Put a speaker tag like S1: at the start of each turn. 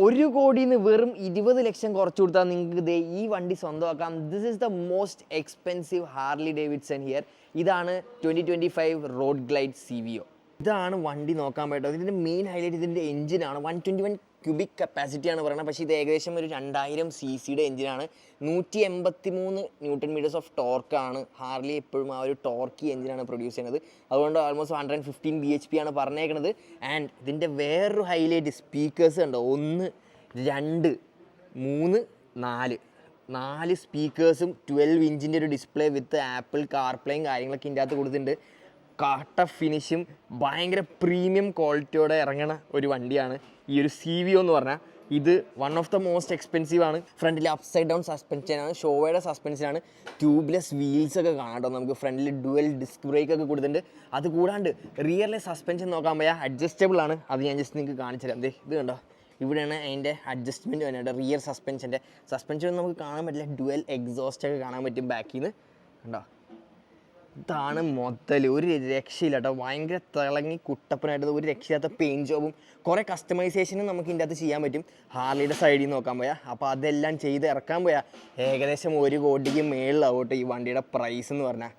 S1: 1 കോടിന്ന് വെറും 20 ലക്ഷം കുറച്ചു കൊടുത്താൽ നിങ്ങൾക്ക് ദേ ഈ വണ്ടി സ്വന്തമാക്കാം. This is the most expensive Harley Davidson here. ഇതാണ് 2025 റോഡ് ഗ്ലൈഡ് CVO. ഇതാണ് വണ്ടി നോക്കാൻ പറ്റുന്നത്. ഇതിൻ്റെ മെയിൻ ഹൈലൈറ്റ് ഇതിൻ്റെ എഞ്ചിനാണ്. 121 ക്യൂബിക് കപ്പാസിറ്റിയാണ് പറയുന്നത്. പക്ഷേ ഇത് ഏകദേശം ഒരു 2000 cc എഞ്ചിനാണ്. 183 ന്യൂട്ടൺ മീറ്റേഴ്സ് ഓഫ് ടോർക്കാണ്. ഹാർലി എപ്പോഴും ആ ഒരു ടോർക്കി എഞ്ചിനാണ് പ്രൊഡ്യൂസ് ചെയ്യുന്നത്. അതുകൊണ്ട് ഓൾമോസ്റ്റ് 115 bhp ആണ് പറഞ്ഞേക്കുന്നത്. ആൻഡ് ഇതിൻ്റെ വേറൊരു ഹൈലൈറ്റ് സ്പീക്കേഴ്സ് ഉണ്ടോ, 1 2 3 4 സ്പീക്കേഴ്സും 12 ഇഞ്ചിൻ്റെ ഒരു ഡിസ്പ്ലേ വിത്ത് ആപ്പിൾ കാർപ്ലേയും കാര്യങ്ങളൊക്കെ ഇതിൻ്റെ അകത്ത് കൊടുത്തിട്ടുണ്ട്. കാട്ട ഫിനിഷും ഭയങ്കര പ്രീമിയം ക്വാളിറ്റിയോടെ ഇറങ്ങണ ഒരു വണ്ടിയാണ് ഈ ഒരു CVO എന്ന് പറഞ്ഞാൽ. ഇത് one of the most expensive ആണ്. ഫ്രണ്ടിൽ അപ്സൈഡ് ഡൗൺ സസ്പെൻഷനാണ്, ഷോവയുടെ സസ്പെൻഷനാണ്. ട്യൂബ്ലെസ് വീൽസ് ഒക്കെ കാണാം. നമുക്ക് ഫ്രണ്ടിൽ ഡുവൽ ഡിസ്ക് ബ്രേക്ക് ഒക്കെ കൊടുത്തിട്ടുണ്ട്. അത് കൂടാണ്ട് റിയറിലെ സസ്പെൻഷൻ നോക്കാൻ പോയാൽ അഡ്ജസ്റ്റബിൾ ആണ്. അത് ഞാൻ ജസ്റ്റ് നിങ്ങൾക്ക് കാണിച്ചു തരാം. ഇത് കണ്ടോ, ഇവിടെയാണ് അതിൻ്റെ അഡ്ജസ്റ്റ്മെൻറ്റ് വരുന്നത്. റിയർ സസ്പെൻഷൻ നമുക്ക് കാണാൻ പറ്റില്ല. ഡുവൽ എക്സോസ്റ്റ് ഒക്കെ കാണാൻ പറ്റും ബാക്കിൽ നിന്ന്. കണ്ടോ, ഇതാണ് മൊത്തത്തിൽ ഒരു രക്ഷയില്ല കേട്ടോ. ഭയങ്കര തിളങ്ങി കുട്ടപ്പനായിട്ട് ഒരു രക്ഷയില്ലാത്ത പെയിൻറ്റ് ജോബും കുറേ കസ്റ്റമൈസേഷനും നമുക്ക് ഇതിൻ്റെ അകത്ത് ചെയ്യാൻ പറ്റും ഹാർലിയുടെ സൈഡിൽ നിന്ന് നോക്കാൻ പോയാൽ. അപ്പോൾ അതെല്ലാം ചെയ്ത് ഇറക്കാൻ പോയാൽ ഏകദേശം 1 കോടിക്ക് മേളിലാവട്ടെ ഈ വണ്ടിയുടെ പ്രൈസ് എന്ന് പറഞ്ഞാൽ.